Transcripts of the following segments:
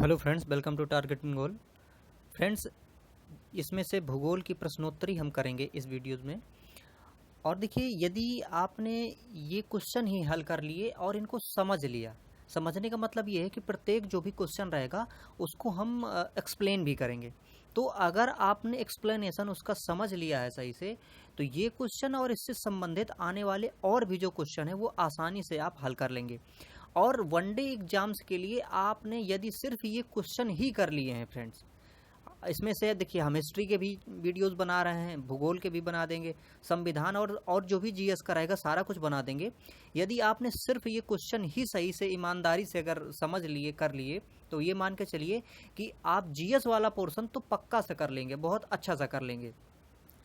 Hello friends, welcome to Targeting Goal. Friends, इसमें से भूगोल की प्रश्नोत्तरी हम करेंगे इस वीडियोज़ में। और देखिए, यदि आपने ये क्वेश्चन ही हल कर लिए और इनको समझ लिया, समझने का मतलब ये है कि प्रत्येक जो भी क्वेश्चन रहेगा उसको हम एक्सप्लेन भी करेंगे। तो अगर आपने एक्सप्लेनेशन उसका समझ लिया है सही से, तो ये क्वेश्चन और इससे संबंधित आने वाले और भी जो क्वेश्चन है वो आसानी से आप हल कर लेंगे। और वनडे एग्जाम्स के लिए आपने यदि सिर्फ ये क्वेश्चन ही कर लिए हैं फ्रेंड्स, इसमें से देखिए हम हिस्ट्री के भी वीडियोस बना रहे हैं, भूगोल के भी बना देंगे, संविधान और जो भी जीएस का रहेगा सारा कुछ बना देंगे। यदि आपने सिर्फ ये क्वेश्चन ही सही से ईमानदारी से अगर समझ लिए कर लिए, तो ये मान के चलिए कि आप जीएस वाला पोर्शन तो पक्का से कर लेंगे, बहुत अच्छा सा कर लेंगे।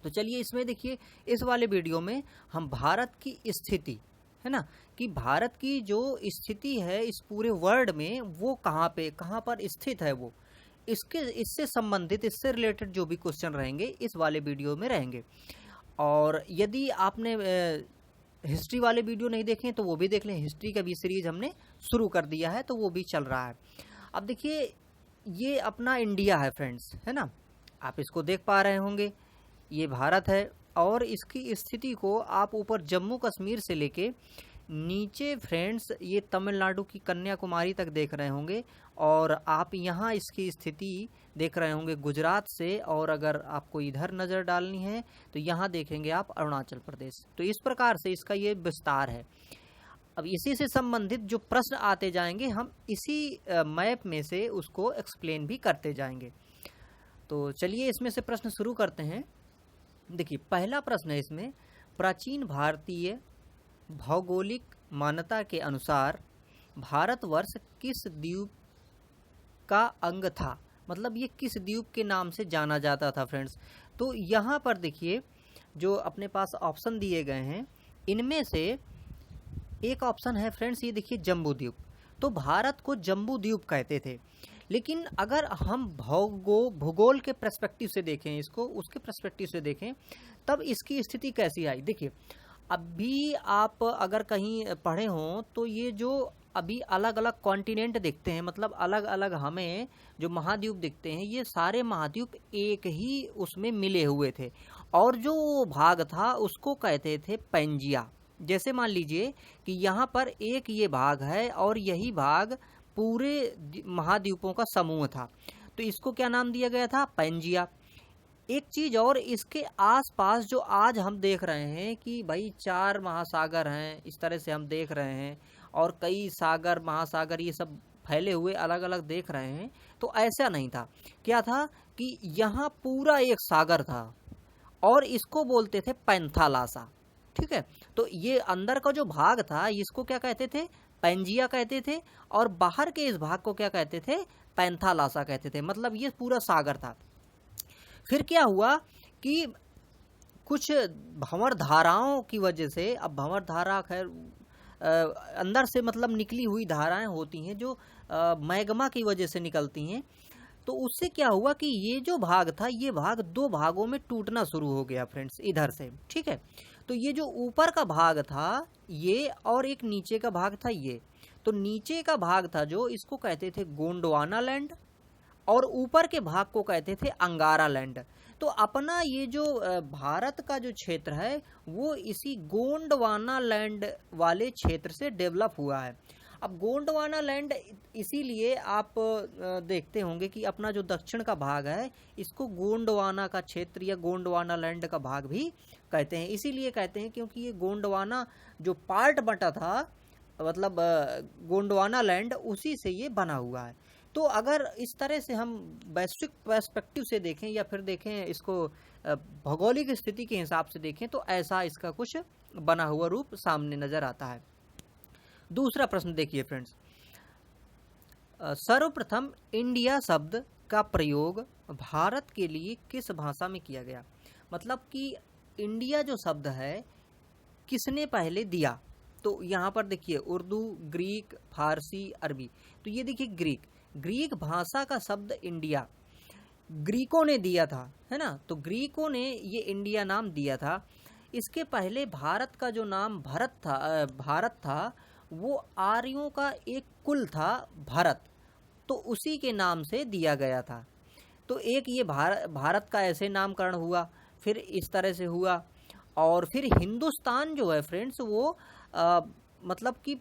तो चलिए इसमें देखिए, इस वाले वीडियो में हम भारत की स्थिति है ना, कि भारत की जो स्थिति है इस पूरे वर्ल्ड में वो कहाँ पर स्थित है, वो इससे संबंधित, इससे रिलेटेड जो भी क्वेश्चन रहेंगे इस वाले वीडियो में रहेंगे। और यदि आपने हिस्ट्री वाले वीडियो नहीं देखे तो वो भी देख लें, हिस्ट्री का भी सीरीज हमने शुरू कर दिया है तो वो भी चल रहा है। अब देखिए, ये अपना इंडिया है फ्रेंड्स, है ना, आप इसको देख पा रहे होंगे, ये भारत है। और इसकी स्थिति को आप ऊपर जम्मू कश्मीर से लेके नीचे फ्रेंड्स ये तमिलनाडु की कन्याकुमारी तक देख रहे होंगे, और आप यहाँ इसकी स्थिति देख रहे होंगे गुजरात से। और अगर आपको इधर नज़र डालनी है तो यहाँ देखेंगे आप अरुणाचल प्रदेश। तो इस प्रकार से इसका ये विस्तार है। अब इसी से संबंधित जो प्रश्न आते जाएंगे हम इसी मैप में से उसको एक्सप्लेन भी करते जाएंगे। तो चलिए इसमें से प्रश्न शुरू करते हैं। देखिए, पहला प्रश्न है इसमें, प्राचीन भारतीय भौगोलिक मान्यता के अनुसार भारतवर्ष किस द्वीप का अंग था? मतलब ये किस द्वीप के नाम से जाना जाता था फ्रेंड्स? तो यहाँ पर देखिए, जो अपने पास ऑप्शन दिए गए हैं इनमें से एक ऑप्शन है फ्रेंड्स, ये देखिए जम्बू द्वीप। तो भारत को जम्बू द्वीप कहते थे। लेकिन अगर हम भूगोल के पर्सपेक्टिव से देखें इसको, उसके पर्सपेक्टिव से देखें, तब इसकी स्थिति कैसी आई। देखिए, अभी आप अगर कहीं पढ़े हों तो ये जो अभी अलग अलग कॉन्टिनेंट दिखते हैं, मतलब अलग अलग हमें जो महाद्वीप दिखते हैं, ये सारे महाद्वीप एक ही उसमें मिले हुए थे। और जो भाग था उसको कहते थे पैंजिया। जैसे मान लीजिए कि यहाँ पर एक ये भाग है और यही भाग पूरे महाद्वीपों का समूह था, तो इसको क्या नाम दिया गया था? पैंजिया। एक चीज और, इसके आसपास जो आज हम देख रहे हैं कि भाई 4 महासागर हैं, इस तरह से हम देख रहे हैं, और कई सागर महासागर ये सब फैले हुए अलग अलग देख रहे हैं, तो ऐसा नहीं था। क्या था कि यहाँ पूरा एक सागर था और इसको बोलते थे पैंथालासा। ठीक है, तो ये अंदर का जो भाग था इसको क्या कहते थे? पैंजिया कहते थे। और बाहर के इस भाग को क्या कहते थे? पैंथालासा कहते थे। मतलब ये पूरा सागर था। फिर क्या हुआ कि कुछ भंवर धाराओं की वजह से, अब भंवर धारा खैर अंदर से मतलब निकली हुई धाराएं होती हैं जो मैग्मा की वजह से निकलती हैं। तो उससे क्या हुआ कि ये जो भाग था, ये भाग 2 भागों में टूटना शुरू हो गया फ्रेंड्स, इधर से। ठीक है, तो ये जो ऊपर का भाग था ये, और एक नीचे का भाग था ये। तो नीचे का भाग था जो, इसको कहते थे गोंडवाना लैंड, और ऊपर के भाग को कहते थे अंगारा लैंड। तो अपना ये जो भारत का जो क्षेत्र है वो इसी गोंडवाना लैंड वाले क्षेत्र से डेवलप हुआ है। अब गोंडवाना लैंड इसीलिए आप देखते होंगे कि अपना जो दक्षिण का भाग है इसको गोंडवाना का क्षेत्र या गोंडवाना लैंड का भाग भी कहते हैं। इसीलिए कहते हैं क्योंकि ये गोंडवाना जो पार्ट बटा था, मतलब गोंडवाना लैंड, उसी से ये बना हुआ है। तो अगर इस तरह से हम वैश्विक पर्सपेक्टिव से देखें या फिर देखें इसको भौगोलिक स्थिति के हिसाब से देखें, तो ऐसा इसका कुछ बना हुआ रूप सामने नजर आता है। दूसरा प्रश्न देखिए फ्रेंड्स, सर्वप्रथम इंडिया शब्द का प्रयोग भारत के लिए किस भाषा में किया गया? मतलब कि इंडिया जो शब्द है किसने पहले दिया? तो यहाँ पर देखिए उर्दू, ग्रीक, फारसी, अरबी। तो ये देखिए ग्रीक भाषा का शब्द इंडिया ग्रीकों ने दिया था, है ना। तो ग्रीकों ने ये इंडिया नाम दिया था। इसके पहले भारत का जो नाम भारत था वो आर्यों का एक कुल था, भरत। तो उसी के नाम से दिया गया था। तो एक ये भारत का ऐसे नामकरण हुआ, फिर इस तरह से हुआ, और फिर हिंदुस्तान जो है फ्रेंड्स वो मतलब कि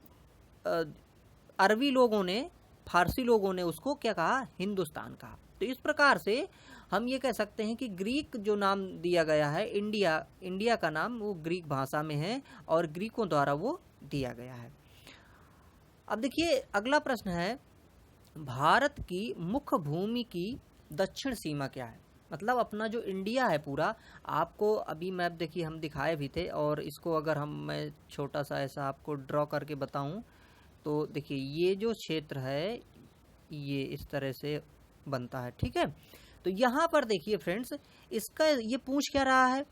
अरबी लोगों ने, फारसी लोगों ने उसको क्या कहा, हिंदुस्तान कहा। तो इस प्रकार से हम ये कह सकते हैं कि ग्रीक जो नाम दिया गया है, इंडिया का नाम वो ग्रीक भाषा में है और ग्रीकों द्वारा वो दिया गया है। अब देखिए अगला प्रश्न है, भारत की मुख्य भूमि की दक्षिण सीमा क्या है? मतलब अपना जो इंडिया है पूरा, आपको अभी मैप देखिए हम दिखाए भी थे, और इसको अगर मैं छोटा सा ऐसा आपको ड्रॉ करके बताऊं तो देखिए ये जो क्षेत्र है ये इस तरह से बनता है, ठीक है। तो यहाँ पर देखिए फ्रेंड्स, इसका ये पूछ क्या रहा है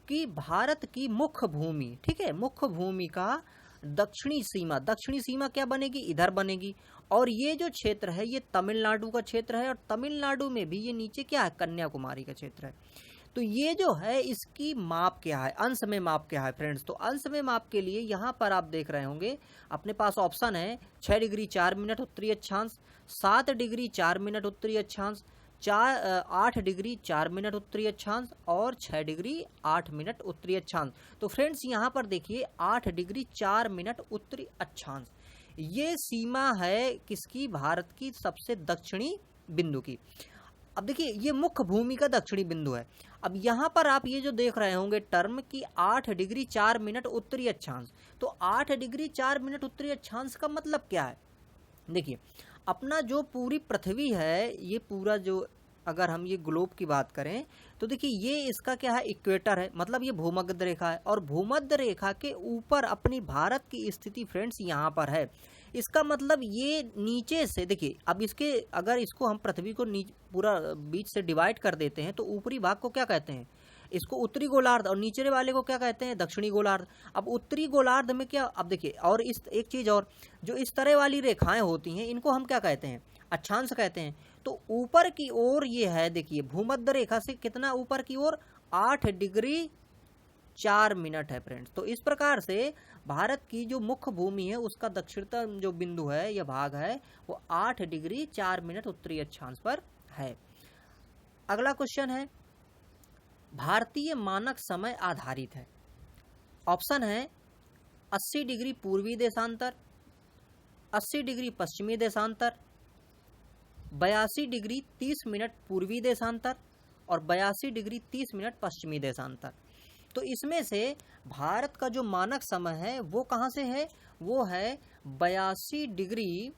कि भारत की मुख्य भूमि, ठीक है, मुख्य भूमि का दक्षिणी सीमा क्या बनेगी, इधर बनेगी। और ये जो क्षेत्र है ये तमिलनाडु का क्षेत्र है, और तमिलनाडु में भी ये नीचे क्या है, कन्याकुमारी का क्षेत्र है। तो ये जो है इसकी माप क्या है, अंश में माप क्या है फ्रेंड्स? तो अंश में माप के लिए यहाँ पर आप देख रहे होंगे अपने पास ऑप्शन है 6 डिग्री 4 मिनट उत्तरी अक्षांश, 7 डिग्री 4 मिनट उत्तरी अक्षांश, 8 डिग्री 4 मिनट उत्तरी अक्षांश और 6 डिग्री 8 मिनट उत्तरी अक्षांश। तो फ्रेंड्स यहाँ पर देखिए 8 डिग्री 4 मिनट उत्तरी अक्षांश, ये सीमा है किसकी, भारत की सबसे दक्षिणी बिंदु की। अब देखिए ये मुख्य भूमि का दक्षिणी बिंदु है। अब यहाँ पर आप ये जो देख रहे होंगे टर्म की 8 डिग्री 4 मिनट उत्तरी अक्षांश, तो 8 डिग्री 4 मिनट उत्तरी अक्षांश का मतलब क्या है? देखिए अपना जो पूरी पृथ्वी है, ये पूरा जो अगर हम ये ग्लोब की बात करें तो देखिए ये इसका क्या है, इक्वेटर है, मतलब ये भूमध्य रेखा है, और भूमध्य रेखा के ऊपर अपनी भारत की स्थिति फ्रेंड्स यहाँ पर है। इसका मतलब ये नीचे से देखिए, अब इसके अगर इसको हम पृथ्वी को पूरा बीच से डिवाइड कर देते हैं तो ऊपरी भाग को क्या कहते हैं, इसको उत्तरी गोलार्ध, और नीचे वाले को क्या कहते हैं, दक्षिणी गोलार्ध। अब उत्तरी गोलार्ध में क्या, अब देखिए और इस एक चीज और, जो इस तरह वाली रेखाएं होती हैं इनको हम क्या कहते हैं, अक्षांश कहते हैं। तो ऊपर की ओर ये है, देखिए भूमध्य रेखा से कितना ऊपर की ओर, 8 डिग्री 4 मिनट है फ्रेंड्स। तो इस प्रकार से भारत की जो मुख्य भूमि है उसका दक्षिणतम जो बिंदु है या भाग है वो 8 डिग्री 4 मिनट उत्तरी अक्षांश पर है। अगला क्वेश्चन है, भारतीय मानक समय आधारित है। ऑप्शन है 80 डिग्री पूर्वी देशांतर, 80 डिग्री पश्चिमी देशांतर, 82 डिग्री 30 मिनट पूर्वी देशांतर और 82 डिग्री 30 मिनट पश्चिमी देशांतर। तो इसमें से भारत का जो मानक समय है वो कहाँ से है, वो है 82 डिग्री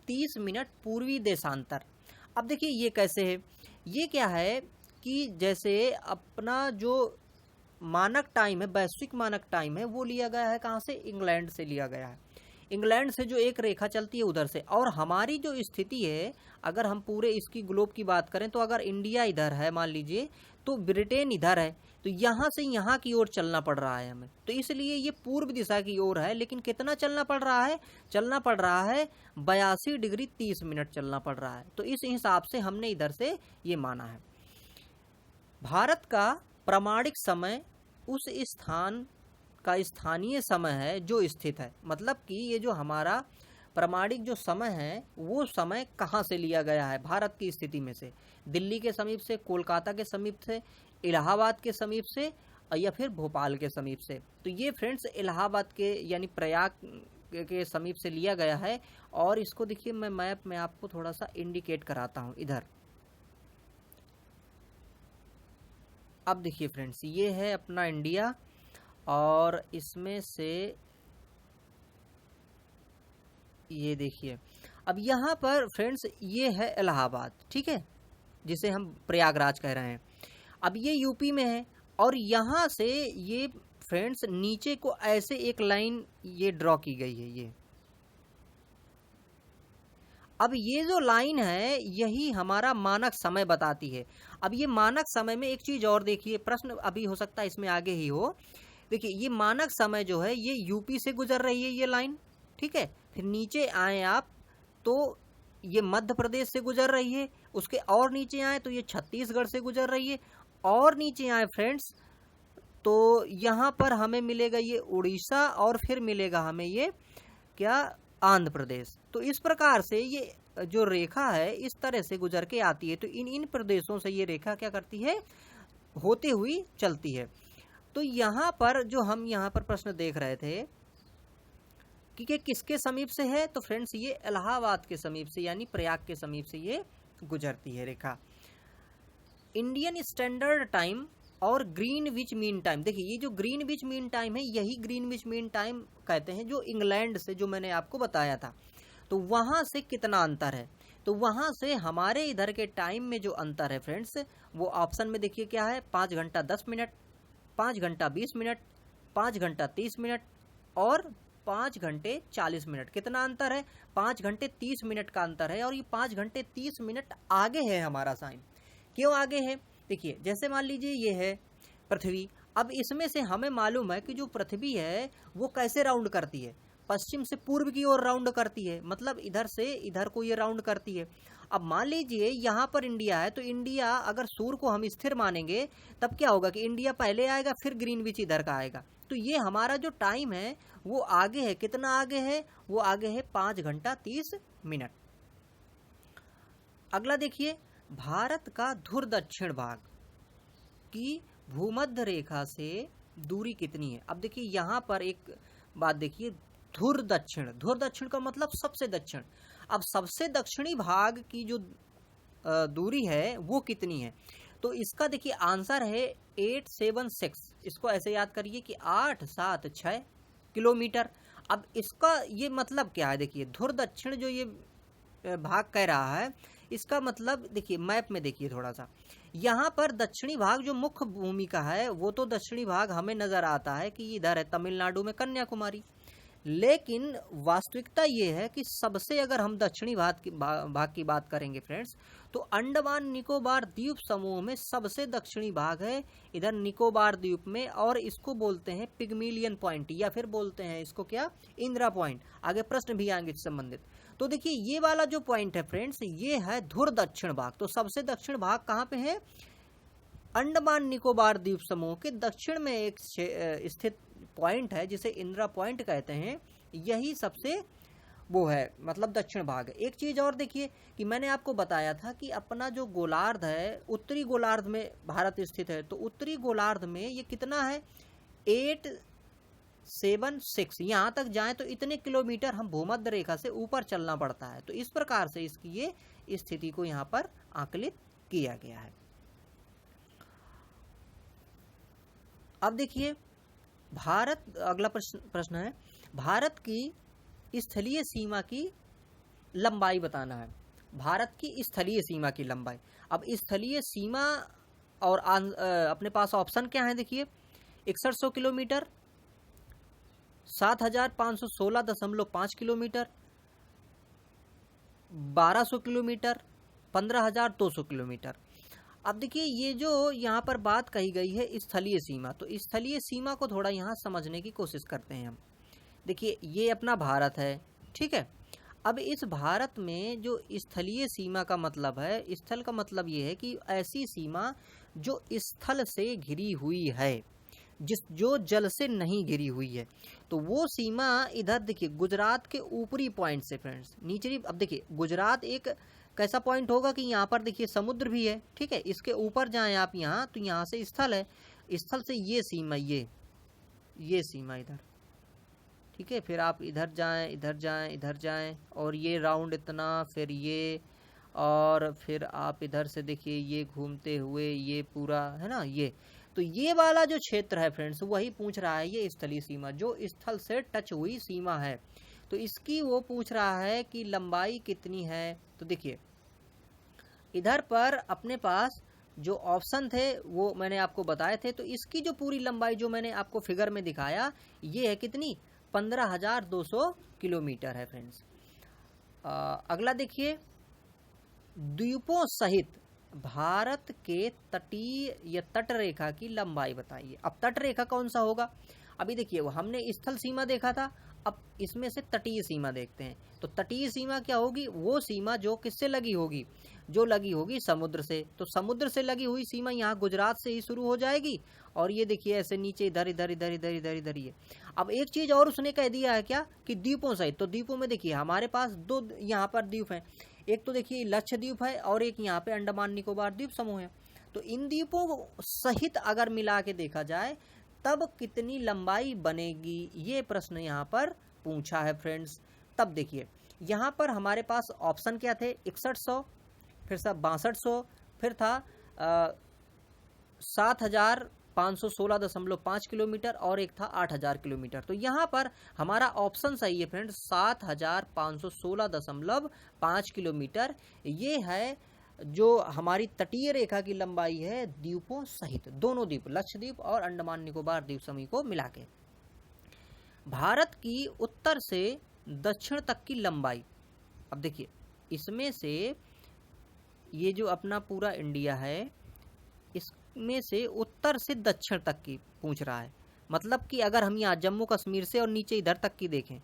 30 मिनट पूर्वी देशांतर। अब देखिए ये कैसे है, ये क्या है कि जैसे अपना जो मानक टाइम है, वैश्विक मानक टाइम है, वो लिया गया है कहाँ से, इंग्लैंड से लिया गया है। इंग्लैंड से जो एक रेखा चलती है उधर से, और हमारी जो स्थिति है अगर हम पूरे इसकी ग्लोब की बात करें तो अगर इंडिया इधर है मान लीजिए, तो ब्रिटेन इधर है, तो यहाँ से यहाँ की ओर चलना पड़ रहा है हमें, तो इसलिए ये पूर्व दिशा की ओर है। लेकिन कितना चलना पड़ रहा है, चलना पड़ रहा है 82 डिग्री 30 मिनट चलना पड़ रहा है। तो इस हिसाब से हमने इधर से ये माना है। भारत का प्रामाणिक समय उस स्थान का स्थानीय समय है जो स्थित है, मतलब कि ये जो हमारा प्रामाणिक जो समय है वो समय कहाँ से लिया गया है, भारत की स्थिति में से, दिल्ली के समीप से, कोलकाता के समीप से, इलाहाबाद के समीप से या फिर भोपाल के समीप से। तो ये फ्रेंड्स इलाहाबाद के यानी प्रयाग के समीप से लिया गया है। और इसको देखिए मैं मैप में आपको थोड़ा सा इंडिकेट कराता हूँ इधर। अब देखिए फ्रेंड्स ये है अपना इंडिया, और इसमें से ये देखिए, अब यहाँ पर फ्रेंड्स ये है इलाहाबाद, ठीक है, जिसे हम प्रयागराज कह रहे हैं। अब ये यूपी में है, और यहाँ से ये फ्रेंड्स नीचे को ऐसे एक लाइन ये ड्रॉ की गई है ये। अब ये जो लाइन है यही हमारा मानक समय बताती है। अब ये मानक समय में एक चीज और देखिए, प्रश्न अभी हो सकता है इसमें आगे ही हो। देखिए ये मानक समय जो है ये यूपी से गुजर रही है ये लाइन, ठीक है, फिर नीचे आए आप तो ये मध्य प्रदेश से गुजर रही है, उसके और नीचे आए तो ये छत्तीसगढ़ से गुजर रही है, और नीचे आए फ्रेंड्स तो यहाँ पर हमें मिलेगा ये उड़ीसा, और फिर मिलेगा हमें ये क्या, आंध्र प्रदेश। तो तो इस प्रकार से ये जो रेखा है इस तरह से गुजर के आती है। तो इन प्रदेशों से ये रेखा क्या करती है, होते हुई चलती है। तो यहाँ पर जो हम यहाँ पर प्रश्न देख रहे थे कि किसके समीप से है, तो फ्रेंड्स ये इलाहाबाद के समीप से यानी प्रयाग के समीप से ये गुजरती है रेखा। इंडियन स्टैंडर्ड टाइम और ग्रीनविच मीन टाइम, देखिए ये जो ग्रीनविच मीन टाइम है यही ग्रीनविच मीन टाइम कहते हैं, जो इंग्लैंड से जो मैंने आपको बताया था। तो वहां से कितना अंतर है, तो वहां से हमारे इधर के टाइम में जो अंतर है फ्रेंड्स, वो ऑप्शन में देखिए क्या है, 5 घंटा 10 मिनट, 5 घंटा 20 मिनट, 5 घंटा 30 मिनट और 5 घंटे 40 मिनट। कितना अंतर है, 5 घंटे 30 मिनट का अंतर है। और ये 5 घंटे 30 मिनट आगे है हमारा साइन। क्यों आगे है, देखिए जैसे मान लीजिए ये है पृथ्वी, अब इसमें से हमें मालूम है कि जो पृथ्वी है वो कैसे राउंड करती है, पश्चिम से पूर्व की ओर राउंड करती है, मतलब इधर से इधर को ये राउंड करती है। अब मान लीजिए यहाँ पर इंडिया है, तो इंडिया अगर सूर्य को हम स्थिर मानेंगे तब क्या होगा कि इंडिया पहले आएगा, फिर ग्रीनविच इधर का आएगा। तो ये हमारा जो टाइम है वो आगे है, कितना आगे है, वो आगे है 5 घंटा 30 मिनट। अगला देखिए, भारत का ध्रुव दक्षिण भाग की भूमध्य रेखा से दूरी कितनी है। अब देखिए यहाँ पर एक बात देखिए, ध्रुव दक्षिण का मतलब सबसे दक्षिण। अब सबसे दक्षिणी भाग की जो दूरी है वो कितनी है, तो इसका देखिए आंसर है 876। इसको ऐसे याद करिए कि 876 किलोमीटर। अब इसका ये मतलब क्या है, देखिए ध्रुव दक्षिण जो ये भाग कह रहा है, इसका मतलब देखिए मैप में देखिए थोड़ा सा, यहाँ पर दक्षिणी भाग जो मुख्य भूमिका है वो तो दक्षिणी भाग हमें नजर आता है कि इधर है तमिलनाडु में कन्याकुमारी, लेकिन वास्तविकता ये है कि सबसे अगर हम दक्षिणी भाग की बात करेंगे फ्रेंड्स, तो अंडमान निकोबार द्वीप समूह में सबसे दक्षिणी भाग है इधर निकोबार द्वीप में, और इसको बोलते हैं पिग्मिलियन पॉइंट या फिर बोलते हैं इसको क्या, इंदिरा पॉइंट। आगे प्रश्न भी आएंगे इससे संबंधित। तो देखिए ये वाला जो पॉइंट है फ्रेंड्स, ये है ध्रुव दक्षिण भाग। तो सबसे दक्षिण भाग कहाँ पे है, अंडमान निकोबार द्वीप समूह के दक्षिण में एक स्थित पॉइंट है जिसे इंदिरा पॉइंट कहते हैं, यही सबसे वो है मतलब दक्षिण भाग है। एक चीज और देखिए कि मैंने आपको बताया था कि अपना जो गोलार्ध है, उत्तरी गोलार्ध में भारत स्थित है, तो उत्तरी गोलार्ध में ये कितना है 876। यहाँ तक जाए तो इतने किलोमीटर हम भूमध्य रेखा से ऊपर चलना पड़ता है। तो इस प्रकार से इसकी ये स्थिति को यहाँ पर आकलित किया गया है। अब देखिए भारत, अगला प्रश्न है, भारत की स्थलीय सीमा की लंबाई बताना है। भारत की स्थलीय सीमा की लंबाई। अब स्थलीय सीमा और अपने पास ऑप्शन क्या है, देखिए 6100 किलोमीटर, 7516.5 किलोमीटर, 1200 किलोमीटर, 15200 किलोमीटर। अब देखिए ये जो यहाँ पर बात कही गई है स्थलीय सीमा, तो स्थलीय सीमा को थोड़ा यहाँ समझने की कोशिश करते हैं हम। देखिए ये अपना भारत है, ठीक है। अब इस भारत में जो स्थलीय सीमा का मतलब है, स्थल का मतलब ये है कि ऐसी सीमा जो स्थल से घिरी हुई है, जो जल से नहीं घिरी हुई है। तो वो सीमा इधर देखिए गुजरात के ऊपरी पॉइंट से फ्रेंड्स नीचे। अब देखिए गुजरात एक कैसा पॉइंट होगा कि यहाँ पर देखिए समुद्र भी है, ठीक है, इसके ऊपर जाएं आप यहाँ, तो यहाँ से स्थल है, स्थल से ये सीमा, ये सीमा इधर, ठीक है। फिर आप इधर जाएं, इधर जाएं, इधर जाएं, और ये राउंड इतना, फिर ये, और फिर आप इधर से देखिए ये घूमते हुए ये पूरा है ना, ये तो ये वाला जो क्षेत्र है फ्रेंड्स वही पूछ रहा है, ये स्थलीय सीमा जो स्थल से टच हुई सीमा है, तो इसकी वो पूछ रहा है कि लंबाई कितनी है। तो देखिए इधर पर अपने पास जो ऑप्शन थे वो मैंने आपको बताए थे, तो इसकी जो पूरी लंबाई जो मैंने आपको फिगर में दिखाया ये है कितनी, 15,200 किलोमीटर है फ्रेंड्स। अगला देखिए, द्वीपों सहित भारत के तटीय या तट रेखा की लंबाई बताइए। अब तट रेखा कौन सा होगा, अभी देखिए वो हमने स्थल सीमा देखा था, अब इसमें से तटीय सीमा देखते हैं। तो तटीय सीमा क्या होगी, वो सीमा जो किससे लगी होगी, जो लगी होगी समुद्र से। तो समुद्र से लगी हुई सीमा यहाँ गुजरात से ही शुरू हो जाएगी, और ये देखिए ऐसे नीचे इधर इधर इधर इधर इधर इधर ये। अब एक चीज और उसने कह दिया है क्या कि द्वीपों सहित, तो द्वीपों में देखिए हमारे पास दो यहाँ पर द्वीप हैं, एक तो देखिए लक्षद्वीप है और एक यहाँ पे अंडमान निकोबार द्वीप समूह है। तो इन द्वीपों सहित अगर मिला के देखा जाए तब कितनी लंबाई बनेगी, ये प्रश्न यहाँ पर पूछा है फ्रेंड्स। तब देखिए यहाँ पर हमारे पास ऑप्शन क्या थे, 6100, फिर था 6200, फिर था 7516.5 किलोमीटर और एक था 8000 किलोमीटर। तो यहाँ पर हमारा ऑप्शन सही है फ्रेंड्स, 7516.5 किलोमीटर। ये है जो हमारी तटीय रेखा की लंबाई है द्वीपों सहित, दोनों द्वीप लक्षद्वीप और अंडमान निकोबार द्वीप समूह को मिला के। भारत की उत्तर से दक्षिण तक की लंबाई, अब देखिए इसमें से ये जो अपना पूरा इंडिया है इसमें से उत्तर से दक्षिण तक की पूछ रहा है। मतलब कि अगर हम यहाँ जम्मू कश्मीर से और नीचे इधर तक की देखें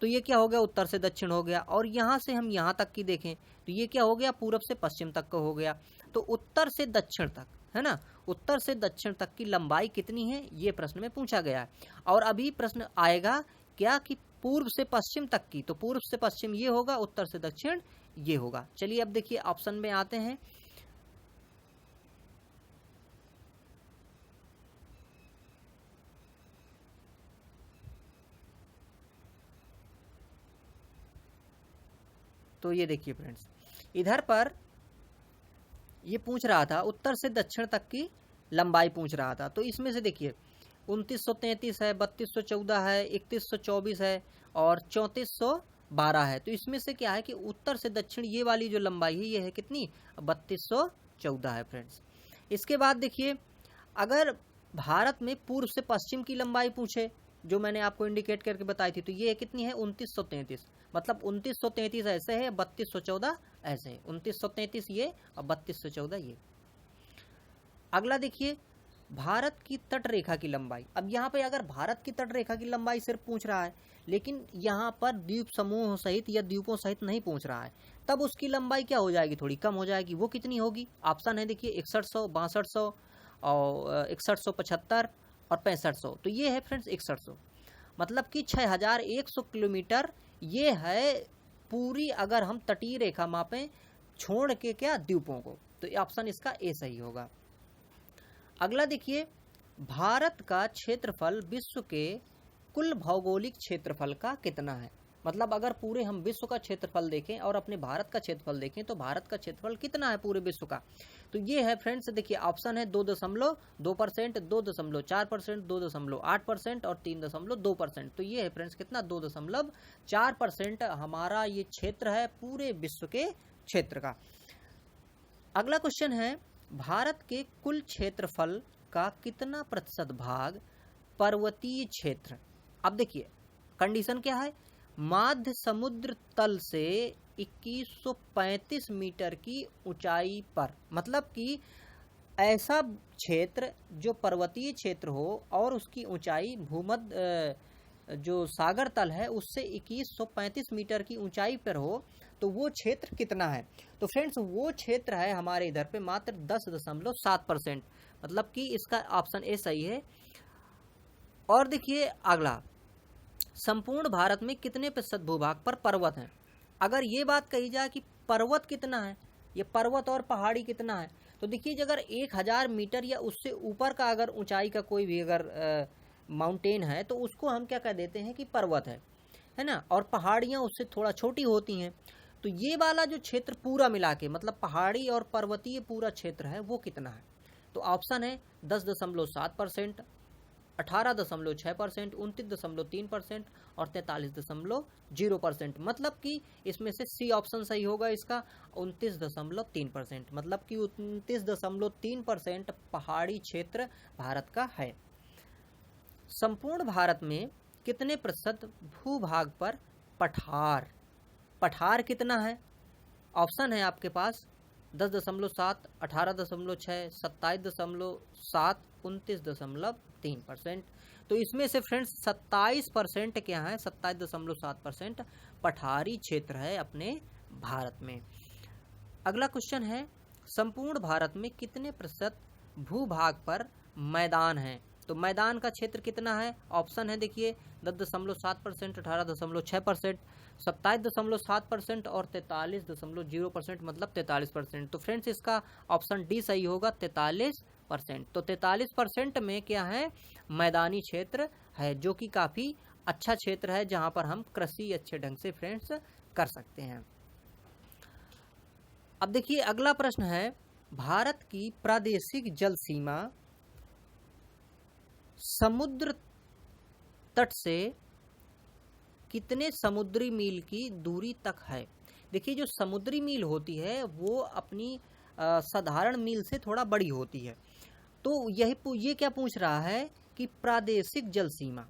तो ये क्या हो गया, उत्तर से दक्षिण हो गया। और यहाँ से हम यहाँ तक की देखें तो ये क्या हो गया, पूरब से पश्चिम तक का हो गया। तो उत्तर से दक्षिण तक है ना, उत्तर से दक्षिण तक की लंबाई कितनी है, ये प्रश्न में पूछा गया है। और अभी प्रश्न आएगा क्या कि पूर्व से पश्चिम तक की, तो पूर्व से पश्चिम ये होगा, उत्तर से दक्षिण ये होगा। चलिए अब देखिए ऑप्शन में आते हैं। तो ये देखिए फ्रेंड्स, इधर पर ये पूछ रहा था उत्तर से दक्षिण तक की लंबाई पूछ रहा था। तो इसमें से देखिए 2933 है, 3214 है, 3124 है और 3412 है। तो इसमें से क्या है कि उत्तर से दक्षिण ये वाली जो लंबाई है ये है कितनी, 3214 है फ्रेंड्स। इसके बाद देखिए अगर भारत में पूर्व से पश्चिम की लंबाई पूछे, जो मैंने आपको इंडिकेट करके बताई थी, तो ये कितनी है 2933। मतलब 2933 ऐसे है, 3214 ऐसे है, 2933 ये और 3214 ये। अगला देखिए भारत की तट रेखा की लंबाई। अब यहाँ पे अगर भारत की तट रेखा की लंबाई सिर्फ पूछ रहा है, लेकिन यहाँ पर द्वीप समूह सहित या द्वीपों सहित नहीं पूछ रहा है, तब उसकी लंबाई क्या हो जाएगी, थोड़ी कम हो जाएगी। वो कितनी होगी, ऑप्शन है देखिए 6100, 6200 और 6175 और 6500। तो ये है फ्रेंड्स 6100, मतलब कि 6100 किलोमीटर ये है पूरी, अगर हम तटीय रेखा मापें छोड़ के क्या द्वीपों को, तो ऑप्शन इसका ए सही होगा। अगला देखिए भारत का क्षेत्रफल विश्व के कुल भौगोलिक क्षेत्रफल का कितना है। मतलब अगर पूरे हम विश्व का क्षेत्रफल देखें और अपने भारत का क्षेत्रफल देखें तो भारत का क्षेत्रफल कितना है पूरे विश्व का, तो ये है फ्रेंड्स देखिए ऑप्शन है 2.2%, 2.4%, 2.8% और 3.2%। तो ये है फ्रेंड्स कितना, 2.4% हमारा ये क्षेत्र है पूरे विश्व के क्षेत्र का। अगला क्वेश्चन है भारत के कुल क्षेत्रफल का कितना प्रतिशत भाग पर्वतीय क्षेत्र। अब देखिए कंडीशन क्या है, मध्य समुद्र तल से 2135 मीटर की ऊंचाई पर, मतलब कि ऐसा क्षेत्र जो पर्वतीय क्षेत्र हो और उसकी ऊंचाई भूमध्य जो सागर तल है उससे 2135 मीटर की ऊंचाई पर हो, तो वो क्षेत्र कितना है। तो फ्रेंड्स वो क्षेत्र है हमारे इधर पे मात्र 10.7%, मतलब कि इसका ऑप्शन ए सही है। और देखिए अगला, संपूर्ण भारत में कितने प्रतिशत भूभाग पर पर्वत हैं। अगर ये बात कही जाए कि पर्वत कितना है, ये पर्वत और पहाड़ी कितना है, तो देखिए अगर 1000 मीटर या उससे ऊपर का अगर ऊंचाई का कोई भी अगर माउंटेन है तो उसको हम क्या कह देते हैं कि पर्वत है ना, और पहाड़ियाँ उससे थोड़ा छोटी होती हैं। तो ये वाला जो क्षेत्र पूरा मिला के, मतलब पहाड़ी और पर्वतीय पूरा क्षेत्र है वो कितना है, तो ऑप्शन है 10.7%, 18.6%, 29.3% और 43.0%। मतलब कि इसमें से सी ऑप्शन सही होगा इसका 29.3%, मतलब कि 29.3% पहाड़ी क्षेत्र भारत का है। संपूर्ण भारत में कितने प्रतिशत भूभाग पर पठार कितना है, ऑप्शन है आपके पास 10.7, 18.6, 27.7, 29.3%। तो इसमें से फ्रेंड्स 27% क्या है, 27.7% पठारी क्षेत्र है अपने भारत में। अगला क्वेश्चन है संपूर्ण भारत में कितने प्रतिशत भूभाग पर मैदान है। तो मैदान का क्षेत्र कितना है, ऑप्शन है देखिए 10.7%, 18.6%, 27.7% और 43.0%, मतलब 43%। तो फ्रेंड्स इसका ऑप्शन डी सही होगा, 43%। तो 43% में क्या है, मैदानी क्षेत्र है, जो कि काफ़ी अच्छा क्षेत्र है, जहाँ पर हम कृषि अच्छे ढंग से फ्रेंड्स कर सकते हैं। अब देखिए अगला प्रश्न है, भारत की प्रादेशिक जल सीमा समुद्र तट से कितने समुद्री मील की दूरी तक है। देखिए जो समुद्री मील होती है वो अपनी साधारण मील से थोड़ा बड़ी होती है। तो ये क्या पूछ रहा है कि प्रादेशिक जल सीमा।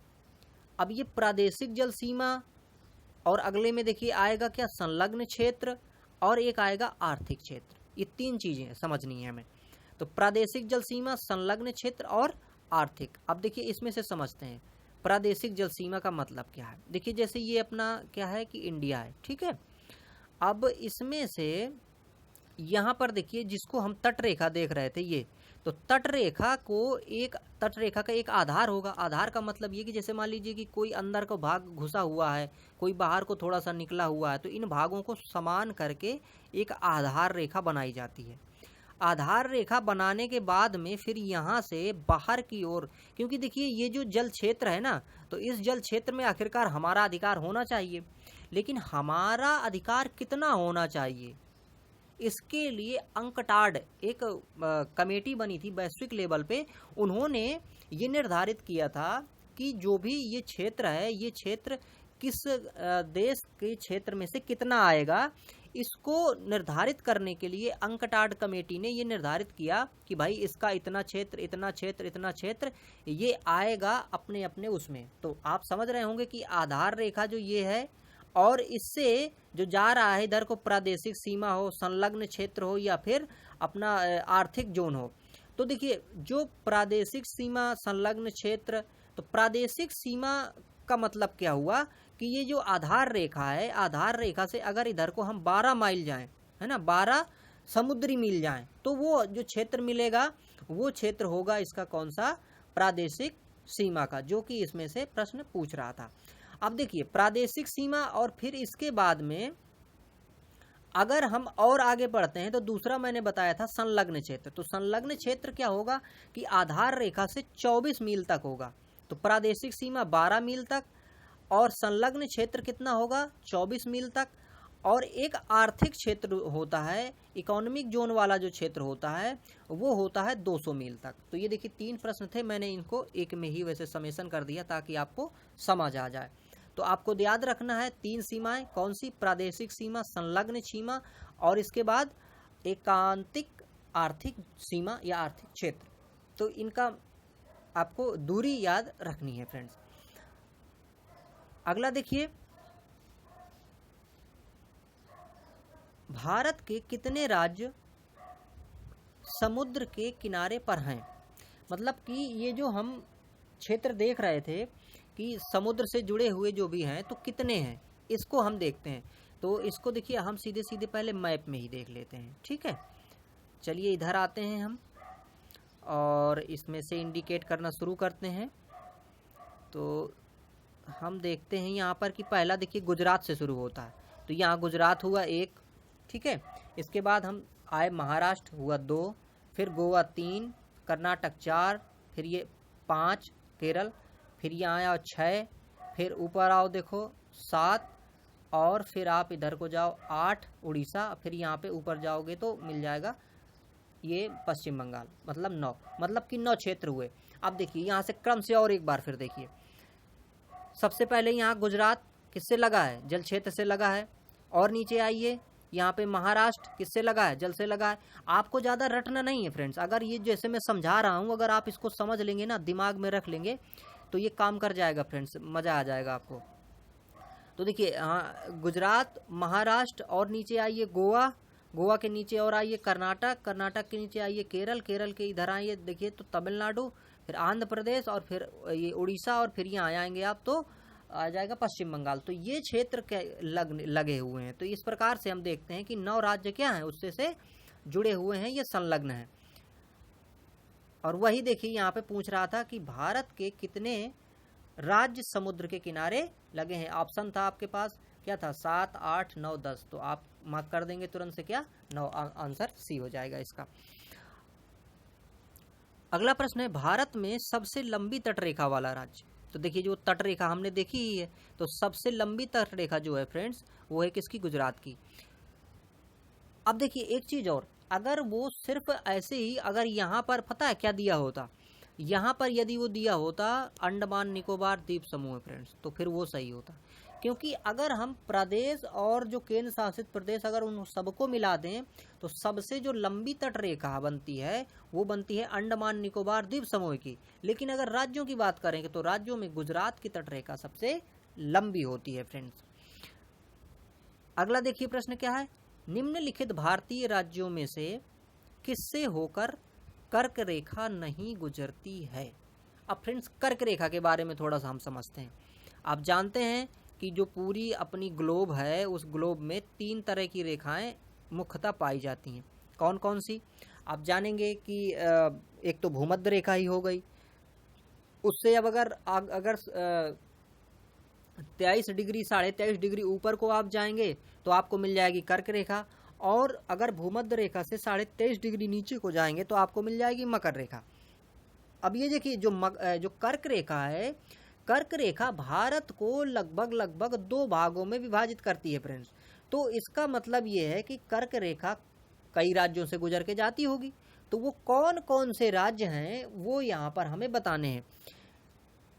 अब ये प्रादेशिक जल सीमा और अगले में देखिए आएगा क्या, संलग्न क्षेत्र और एक आएगा आर्थिक क्षेत्र। ये तीन चीजें समझनी है हमें। तो प्रादेशिक जल सीमा, संलग्न क्षेत्र और आर्थिक। अब देखिए इसमें से समझते हैं प्रादेशिक जल सीमा का मतलब क्या है। देखिए जैसे ये अपना क्या है कि इंडिया है, ठीक है। अब इसमें से यहाँ पर देखिए जिसको हम तट रेखा देख रहे थे, ये तो तट रेखा का एक आधार होगा। आधार का मतलब ये कि जैसे मान लीजिए कि कोई अंदर को भाग घुसा हुआ है, कोई बाहर को थोड़ा सा निकला हुआ है, तो इन भागों को समान करके एक आधार रेखा बनाई जाती है। आधार रेखा बनाने के बाद में फिर यहाँ से बाहर की ओर, क्योंकि देखिए ये जो जल क्षेत्र है ना, तो इस जल क्षेत्र में आखिरकार हमारा अधिकार होना चाहिए, लेकिन हमारा अधिकार कितना होना चाहिए, इसके लिए अंकटाड एक कमेटी बनी थी वैश्विक लेवल पे। उन्होंने ये निर्धारित किया था कि जो भी ये क्षेत्र है, ये क्षेत्र किस देश के क्षेत्र में से कितना आएगा, इसको निर्धारित करने के लिए अंकटाड कमेटी ने ये निर्धारित किया कि भाई इसका इतना क्षेत्र, इतना क्षेत्र, इतना क्षेत्र ये आएगा अपने अपने उसमें। तो आप समझ रहे होंगे कि आधार रेखा जो ये है, और इससे जो जा रहा है इधर को प्रादेशिक सीमा हो, संलग्न क्षेत्र हो, या फिर अपना आर्थिक जोन हो। तो देखिए जो प्रादेशिक सीमा, संलग्न क्षेत्र, तो प्रादेशिक सीमा का मतलब क्या हुआ कि ये जो आधार रेखा है, आधार रेखा से अगर इधर को हम 12 माइल जाएं, है ना, 12 समुद्री मील जाएं, तो वो जो क्षेत्र मिलेगा वो क्षेत्र होगा इसका कौन सा, प्रादेशिक सीमा का, जो कि इसमें से प्रश्न पूछ रहा था। अब देखिए प्रादेशिक सीमा और फिर इसके बाद में अगर हम और आगे बढ़ते हैं तो दूसरा मैंने बताया था संलग्न क्षेत्र। तो संलग्न क्षेत्र क्या होगा कि आधार रेखा से 24 मील तक होगा। तो प्रादेशिक सीमा 12 मील तक और संलग्न क्षेत्र कितना होगा, 24 मील तक। और एक आर्थिक क्षेत्र होता है, इकोनॉमिक जोन वाला जो क्षेत्र होता है वो होता है 200 मील तक। तो ये देखिए 3 प्रश्न थे, मैंने इनको एक में ही वैसे समेशन कर दिया ताकि आपको समझ आ जाए। तो आपको याद रखना है 3 सीमाएं, कौन सी, प्रादेशिक सीमा, संलग्न सीमा और इसके बाद एकांतिक आर्थिक सीमा या आर्थिक क्षेत्र। तो इनका आपको दूरी याद रखनी है फ्रेंड्स। अगला देखिए, भारत के कितने राज्य समुद्र के किनारे पर हैं। मतलब कि ये जो हम क्षेत्र देख रहे थे कि समुद्र से जुड़े हुए जो भी हैं तो कितने हैं, इसको हम देखते हैं। तो इसको देखिए हम सीधे सीधे पहले मैप में ही देख लेते हैं, ठीक है। चलिए इधर आते हैं हम और इसमें से इंडिकेट करना शुरू करते हैं। तो हम देखते हैं यहाँ पर कि पहला देखिए गुजरात से शुरू होता है, तो यहाँ गुजरात हुआ 1, ठीक है। इसके बाद हम आए महाराष्ट्र हुआ 2, फिर गोवा 3, कर्नाटक 4, फिर ये 5 केरल, फिर यहाँ आया 6, फिर ऊपर आओ देखो 7, और फिर आप इधर को जाओ 8 उड़ीसा, फिर यहाँ पे ऊपर जाओगे तो मिल जाएगा ये पश्चिम बंगाल, मतलब 9, मतलब कि 9 क्षेत्र हुए। अब देखिए यहाँ से क्रम से और एक बार फिर देखिए, सबसे पहले यहाँ गुजरात किससे लगा है, जल क्षेत्र से लगा है। और नीचे आइए यहाँ पे महाराष्ट्र किससे लगा है, जल से लगा है। आपको ज़्यादा रटना नहीं है फ्रेंड्स, अगर ये जैसे मैं समझा रहा हूँ अगर आप इसको समझ लेंगे ना, दिमाग में रख लेंगे तो ये काम कर जाएगा फ्रेंड्स, मज़ा आ जाएगा आपको। तो देखिए हाँ, गुजरात, महाराष्ट्र और नीचे आइए गोवा, गोवा के नीचे और आइए कर्नाटक, कर्नाटक के नीचे आइए केरल, केरल के इधर आइए देखिए तो तमिलनाडु, फिर आंध्र प्रदेश और फिर ये उड़ीसा, और फिर यहाँ आएंगे आप तो आ जाएगा पश्चिम बंगाल। तो ये क्षेत्र लगे हुए हैं। तो इस प्रकार से हम देखते हैं कि 9 राज्य क्या हैं उससे से जुड़े हुए हैं, ये संलग्न है। और वही देखिए यहाँ पे पूछ रहा था कि भारत के कितने राज्य समुद्र के किनारे लगे हैं। ऑप्शन था आपके पास, क्या था, 7, 8, 9, 10। तो आप मार्क कर देंगे तुरंत से, क्या 9, आंसर सी हो जाएगा इसका। अगला प्रश्न है, भारत में सबसे लंबी तटरेखा वाला राज्य। तो देखिए जो तटरेखा हमने देखी ही है, तो सबसे लंबी तटरेखा जो है फ्रेंड्स वो है किसकी, गुजरात की। अब देखिए एक चीज और, अगर वो सिर्फ ऐसे ही, अगर यहाँ पर पता है क्या दिया होता, यहाँ पर यदि वो दिया होता अंडमान निकोबार द्वीप समूह फ्रेंड्स, तो फिर वो सही होता। क्योंकि अगर हम प्रदेश और जो केंद्र शासित प्रदेश अगर उन सबको मिला दें तो सबसे जो लंबी तटरेखा बनती है वो बनती है अंडमान निकोबार द्वीप समूह की। लेकिन अगर राज्यों की बात करेंगे तो राज्यों में गुजरात की तटरेखा सबसे लंबी होती है फ्रेंड्स। अगला देखिए प्रश्न क्या है, निम्नलिखित भारतीय राज्यों में से किससे होकर कर्क रेखा नहीं गुजरती है। अब फ्रेंड्स कर्क रेखा के बारे में थोड़ा सा हम समझते हैं। आप जानते हैं कि जो पूरी अपनी ग्लोब है उस ग्लोब में 3 तरह की रेखाएं मुख्यतः पाई जाती हैं। कौन कौन सी, आप जानेंगे कि एक तो भूमध्य रेखा ही हो गई, उससे अब अगर 23 डिग्री 23.5 डिग्री ऊपर को आप जाएंगे तो आपको मिल जाएगी कर्क रेखा, और अगर भूमध्य रेखा से 23.5 डिग्री नीचे को जाएंगे तो आपको मिल जाएगी मकर रेखा। अब ये देखिए जो कर्क रेखा है, कर्क रेखा भारत को लगभग 2 भागों में विभाजित करती है फ्रेंड्स। तो इसका मतलब ये है कि कर्क रेखा कई राज्यों से गुजर के जाती होगी। तो वो कौन कौन से राज्य हैं वो यहाँ पर हमें बताने हैं।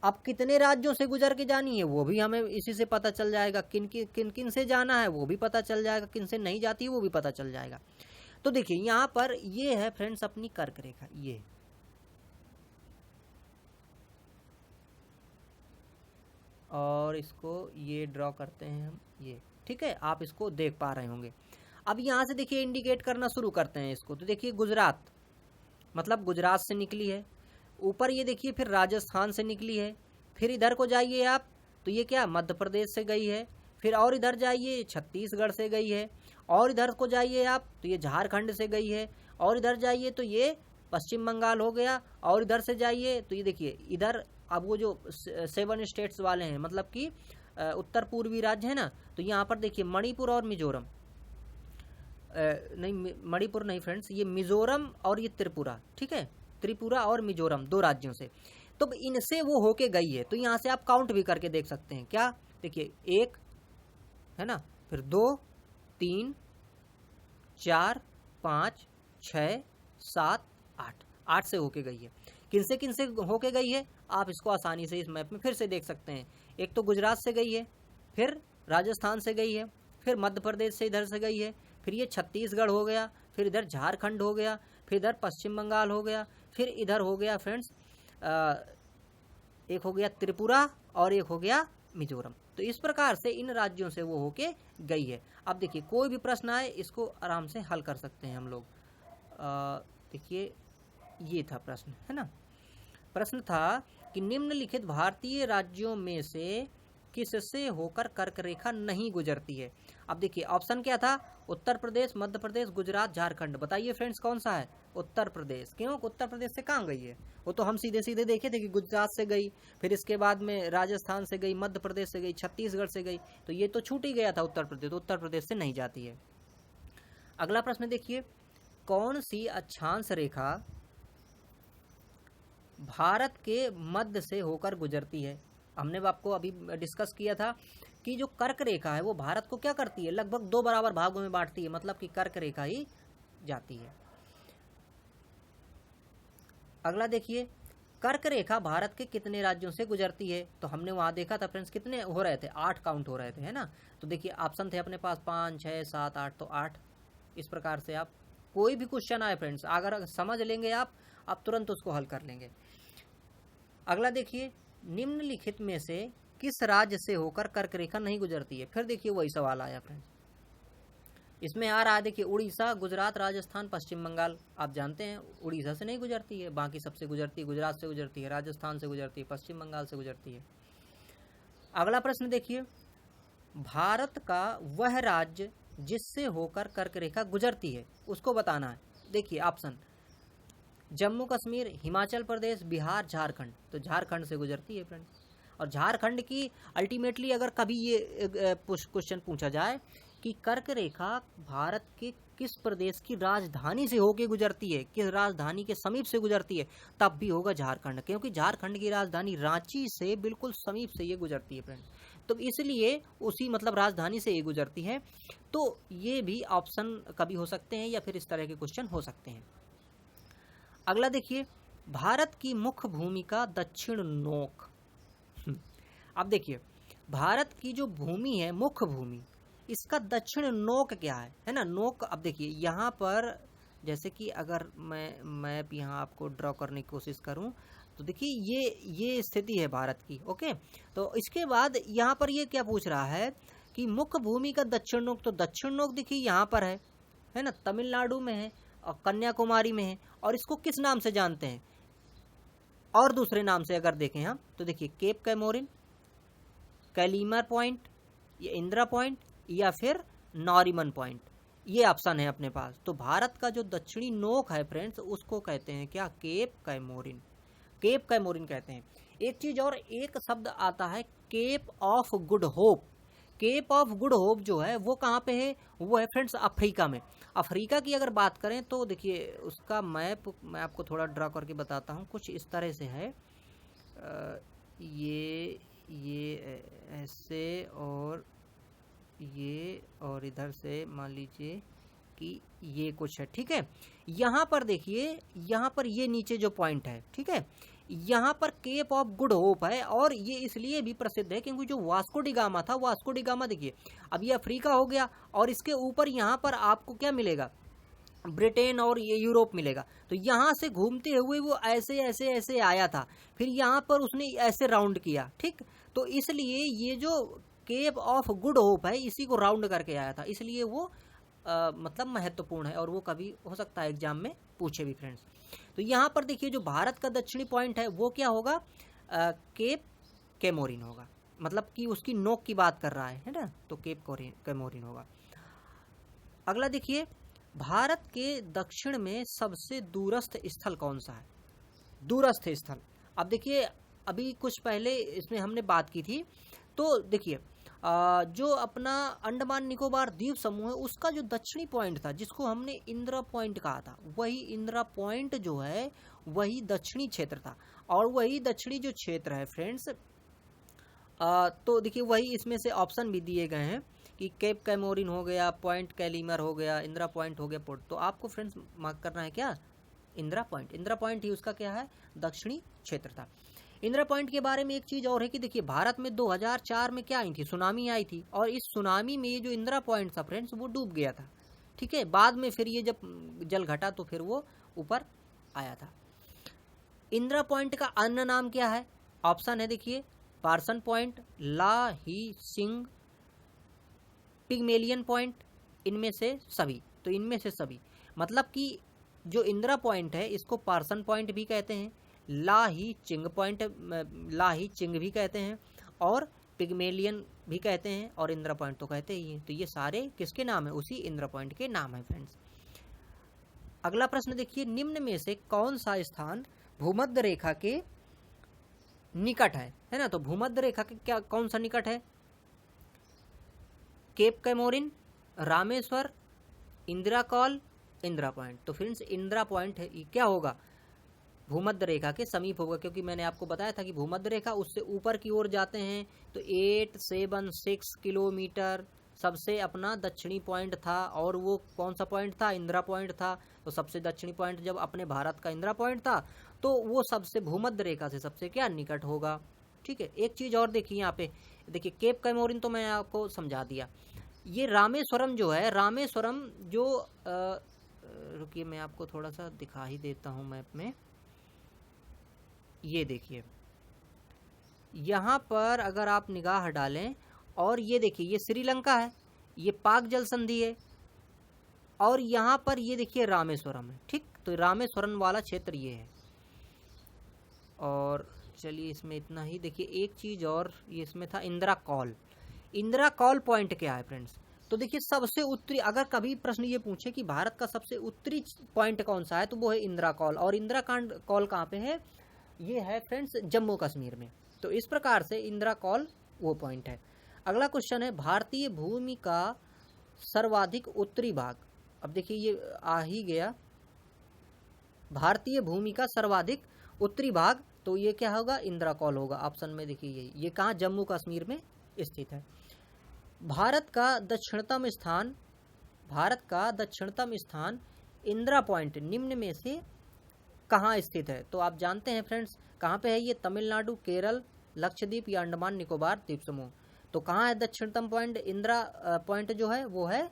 अब कितने राज्यों से गुजर के जानी है वो भी हमें इसी से पता चल जाएगा, किन से जाना है वो भी पता चल जाएगा, किन से नहीं जाती है वो भी पता चल जाएगा। तो देखिए यहाँ पर ये है फ्रेंड्स अपनी कर्क रेखा, ये और इसको ये ड्रॉ करते हैं हम, ये ठीक है, आप इसको देख पा रहे होंगे। अब यहाँ से देखिए इंडिकेट करना शुरू करते हैं इसको। तो देखिए गुजरात मतलब गुजरात से निकली है, ऊपर ये देखिए फिर राजस्थान से निकली है, फिर इधर को जाइए आप तो ये क्या मध्य प्रदेश से गई है, फिर और इधर जाइए छत्तीसगढ़ से गई है, और इधर को जाइए आप तो ये झारखंड से गई है, और इधर जाइए तो ये पश्चिम बंगाल हो गया, और इधर से जाइए तो ये देखिए इधर अब वो जो 7 स्टेट्स वाले हैं मतलब कि उत्तर पूर्वी राज्य है ना, तो यहाँ पर देखिए मणिपुर और मिजोरम, नहीं मणिपुर नहीं फ्रेंड्स, ये मिजोरम और ये त्रिपुरा, ठीक है, त्रिपुरा और मिजोरम 2 राज्यों से। तो इनसे वो होके गई है। तो यहाँ से आप काउंट भी करके देख सकते हैं, क्या देखिए 1 है ना, फिर 2, 3, 4, 5, 6, 7, 8 से होके गई है। किन से होके गई है आप इसको आसानी से इस मैप में फिर से देख सकते हैं। एक तो गुजरात से गई है, फिर राजस्थान से गई है, फिर मध्य प्रदेश से इधर से गई है, फिर ये छत्तीसगढ़ हो गया, फिर इधर झारखंड हो गया, फिर इधर पश्चिम बंगाल हो गया, फिर इधर हो गया फ्रेंड्स एक हो गया त्रिपुरा और एक हो गया मिजोरम। तो इस प्रकार से इन राज्यों से वो होके गई है। अब देखिए कोई भी प्रश्न आए इसको आराम से हल कर सकते हैं हम लोग। देखिए ये था प्रश्न, है ना, प्रश्न था कि निम्नलिखित भारतीय राज्यों में से किससे होकर कर्क रेखा नहीं गुजरती है। अब देखिए ऑप्शन क्या था, उत्तर प्रदेश, मध्य प्रदेश, गुजरात, झारखंड। बताइए फ्रेंड्स कौन सा है, उत्तर प्रदेश। क्यों, उत्तर प्रदेश से कहाँ गई है, वो तो हम सीधे सीधे देखे थे कि गुजरात से गई, फिर इसके बाद में राजस्थान से गई, मध्य प्रदेश से गई, छत्तीसगढ़ से गई, तो ये तो छूट ही गया था उत्तर प्रदेश, तो उत्तर प्रदेश से नहीं जाती है। अगला प्रश्न देखिए, कौन सी अक्षांश रेखा भारत के मध्य से होकर गुजरती है। हमने आपको अभी डिस्कस किया था कि जो कर्क रेखा है वो भारत को क्या करती है, लगभग 2 बराबर भागों में बांटती है, मतलब कि कर्क रेखा ही जाती है। अगला देखिए, कर्क रेखा भारत के कितने राज्यों से गुजरती है। तो हमने वहां देखा था फ्रेंड्स कितने हो रहे थे, 8 काउंट हो रहे थे, है ना। तो देखिए ऑप्शन थे अपने पास 5, 6, 7, 8, तो 8। इस प्रकार से आप कोई भी क्वेश्चन आए फ्रेंड्स अगर समझ लेंगे आप तुरंत उसको हल कर लेंगे। अगला देखिए, निम्नलिखित में से किस राज्य से होकर कर्क रेखा नहीं गुजरती है। फिर देखिए वही सवाल आया फ्रेंड्स, इसमें आ रहा है देखिए उड़ीसा, गुजरात, राजस्थान, पश्चिम बंगाल। आप जानते हैं उड़ीसा से नहीं गुजरती है, बाकी सबसे गुजरती है, गुजरात से गुजरती है, राजस्थान से गुजरती है, पश्चिम बंगाल से गुजरती है। अगला प्रश्न देखिए, भारत का वह राज्य जिससे होकर कर्क रेखा गुजरती है उसको बताना है। देखिए ऑप्शन, जम्मू कश्मीर, हिमाचल प्रदेश, बिहार, झारखंड। तो झारखंड से गुजरती है फ्रेंड्स। और झारखंड की अल्टीमेटली अगर कभी ये क्वेश्चन पूछा जाए कि कर्क रेखा भारत के किस प्रदेश की राजधानी से होके गुजरती है, किस राजधानी के समीप से गुजरती है, तब भी होगा झारखंड, क्योंकि झारखंड की राजधानी रांची से बिल्कुल समीप से ये गुजरती है फ्रेंड्स। तो इसलिए उसी मतलब राजधानी से ये गुजरती है। तो ये भी ऑप्शन कभी हो सकते हैं या फिर इस तरह के क्वेश्चन हो सकते हैं। अगला देखिए, भारत की मुख्य भूमि का दक्षिण नोक। अब देखिए, भारत की जो भूमि है, मुख्य भूमि, इसका दक्षिण नोक क्या है ना, नोक। अब देखिए यहाँ पर जैसे कि अगर मैं मैप यहाँ आपको ड्रॉ करने की कोशिश करूँ तो देखिए ये स्थिति है भारत की। ओके, तो इसके बाद यहाँ पर ये क्या पूछ रहा है कि मुख्य भूमि का दक्षिण नोक। तो दक्षिण नोक देखिए यहाँ पर है ना, तमिलनाडु में है और कन्याकुमारी में है। और इसको किस नाम से जानते हैं, और दूसरे नाम से अगर देखें हम तो देखिए केप कैमोरिन, कैलीमर पॉइंट, ये इंदिरा पॉइंट, या फिर नॉरिमन पॉइंट, ये ऑप्शन है अपने पास। तो भारत का जो दक्षिणी नोक है फ्रेंड्स, उसको कहते हैं क्या, केप कैमोरिन। केप कैमोरिन कहते हैं। एक चीज और, एक शब्द आता है Cape of Good Hope. Cape of Good Hope जो है वो कहाँ पे है, वो है फ्रेंड्स अफ्रीका में। अफ्रीका की अगर बात करें तो देखिए उसका मैप मैं आपको थोड़ा ड्रा करके बताता हूँ, कुछ इस तरह से है। ये ऐसे और इधर से मान लीजिए कि ये कुछ है, ठीक है। यहाँ पर देखिए, यहाँ पर ये नीचे जो पॉइंट है, ठीक है, यहाँ पर केप ऑफ गुड होप है। और ये इसलिए भी प्रसिद्ध है क्योंकि जो वास्को डी गामा था, वास्को डी गामा देखिए अब ये अफ्रीका हो गया, और इसके ऊपर यहाँ पर आपको क्या मिलेगा, ब्रिटेन और ये यूरोप मिलेगा। तो यहाँ से घूमते हुए वो ऐसे ऐसे ऐसे आया था, फिर यहाँ पर उसने ऐसे राउंड किया, ठीक। तो इसलिए ये जो केप ऑफ गुड होप है, इसी को राउंड करके आया था, इसलिए वो मतलब महत्वपूर्ण है और वो कभी हो सकता है एग्जाम में पूछे भी फ्रेंड्स। तो यहाँ पर देखिए जो भारत का दक्षिणी पॉइंट है वो क्या होगा, केप कैमोरिन होगा, मतलब कि उसकी नोक की बात कर रहा है ना, तो केप कैमोरिन होगा। अगला देखिए, भारत के दक्षिण में सबसे दूरस्थ स्थल कौन सा है, दूरस्थ स्थल। अब देखिए अभी कुछ पहले इसमें हमने बात की थी, तो देखिए जो अपना अंडमान निकोबार द्वीप समूह है उसका जो दक्षिणी पॉइंट था, जिसको हमने इंदिरा पॉइंट कहा था, वही इंदिरा पॉइंट जो है वही दक्षिणी क्षेत्र था। और वही दक्षिणी जो क्षेत्र है फ्रेंड्स, तो देखिए वही इसमें से ऑप्शन भी दिए गए हैं कि केप कैमोरिन हो गया, पॉइंट कैलीमर हो गया, इंदिरा पॉइंट हो गया पोर्ट। तो आपको फ्रेंड्स मार्क करना है क्या, इंदिरा पॉइंट। इंदिरा पॉइंट ही उसका क्या है, दक्षिणी क्षेत्र था। इंदिरा पॉइंट के बारे में एक चीज और है कि देखिए भारत में 2004 में क्या आई थी, सुनामी आई थी, और इस सुनामी में ये जो इंदिरा पॉइंट था फ्रेंड्स वो डूब गया था, ठीक है। बाद में फिर ये जब जल घटा तो फिर वो ऊपर आया था। इंदिरा पॉइंट का अन्य नाम क्या है, ऑप्शन है देखिए, पार्सन पॉइंट, ला ही सिंह, पिग्मेलियन पॉइंट, इनमें से सभी। तो इनमें से सभी मतलब कि जो इंदिरा पॉइंट है इसको पार्सन पॉइंट भी कहते हैं, ला ही चिंग पॉइंट, ला ही चिंग भी कहते हैं, और पिग्मेलियन भी कहते हैं, और इंदिरा पॉइंट तो कहते ही हैं। तो ये सारे किसके नाम है, उसी इंदिरा पॉइंट के नाम है फ्रेंड्स। अगला प्रश्न देखिए, निम्न में से कौन सा स्थान भूमध्य रेखा के निकट है ना। तो भूमध्य रेखा के क्या कौन सा निकट है, Cape Comorin, Rameshwar, Indira Col, Indira Point. तो फ्रेंड्स इंदिरा पॉइंट है, क्या होगा, भूमध्य रेखा के समीप होगा, क्योंकि मैंने आपको बताया था कि भूमध्य रेखा उससे ऊपर की ओर जाते हैं तो 876 किलोमीटर सबसे अपना दक्षिणी पॉइंट था। और वो कौन सा पॉइंट था, इंदिरा पॉइंट था। तो सबसे दक्षिणी पॉइंट जब अपने भारत का इंदिरा पॉइंट था तो वो सबसे भूमध्य रेखा से सबसे क्या निकट होगा, ठीक है। एक चीज और देखिए यहाँ पे, देखिए केप कैमोरिन तो मैं आपको समझा दिया। ये रामेश्वरम जो है, रामेश्वरम जो रुकिए मैं आपको थोड़ा सा दिखा ही देता हूँ मैप में। ये देखिए यहाँ पर अगर आप निगाह डालें, और ये देखिए ये श्रीलंका है, ये पाक जल संधि है, और यहाँ पर ये देखिए रामेश्वरम है, ठीक। तो रामेश्वरम वाला क्षेत्र ये है। और चलिए इसमें इतना ही। देखिए एक चीज और ये इसमें था, Indira Col. Indira call point क्या है फ्रेंड्स, तो देखिए सबसे उत्तरी, अगर कभी प्रश्न ये पूछे कि भारत का सबसे उत्तरी पॉइंट कौन सा है, तो वो है इंदिरा कॉल। और इंदिरा कॉल कहाँ पे है? ये है फ्रेंड्स जम्मू कश्मीर में। तो इस प्रकार से इंदिरा कॉल वो पॉइंट है। अगला क्वेश्चन है, भारतीय भूमि का सर्वाधिक उत्तरी भाग। अब देखिए ये आ ही गया, भारतीय भूमि का सर्वाधिक उत्तरी भाग, तो ये क्या होगा? इंदिरा कॉल होगा ऑप्शन में। देखिए ये कहाँ? जम्मू कश्मीर में स्थित है। भारत का दक्षिणतम स्थान इंदिरा पॉइंट निम्न में से कहाँ स्थित है? तो आप जानते हैं फ्रेंड्स कहाँ पे है ये? तमिलनाडु, केरल, लक्षद्वीप या अंडमान निकोबार द्वीप समूह। तो कहाँ है दक्षिणतम पॉइंट? इंदिरा पॉइंट जो है वो है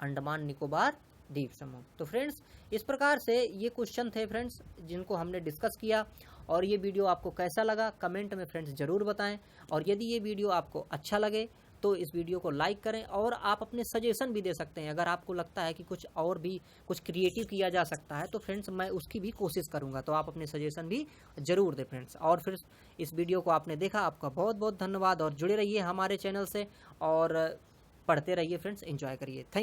अंडमान निकोबार द्वीप समूह। तो फ्रेंड्स इस प्रकार से ये क्वेश्चन थे फ्रेंड्स जिनको हमने डिस्कस किया। और ये वीडियो आपको कैसा लगा कमेंट में फ्रेंड्स ज़रूर बताएं। और यदि ये वीडियो आपको अच्छा लगे तो इस वीडियो को लाइक करें, और आप अपने सजेशन भी दे सकते हैं। अगर आपको लगता है कि कुछ और भी कुछ क्रिएटिव किया जा सकता है तो फ्रेंड्स मैं उसकी भी कोशिश करूंगा, तो आप अपने सजेशन भी ज़रूर दें फ्रेंड्स। और फिर इस वीडियो को आपने देखा, आपका बहुत बहुत धन्यवाद। और जुड़े रहिए हमारे चैनल से और पढ़ते रहिए फ्रेंड्स, एंजॉय करिए। Thank you.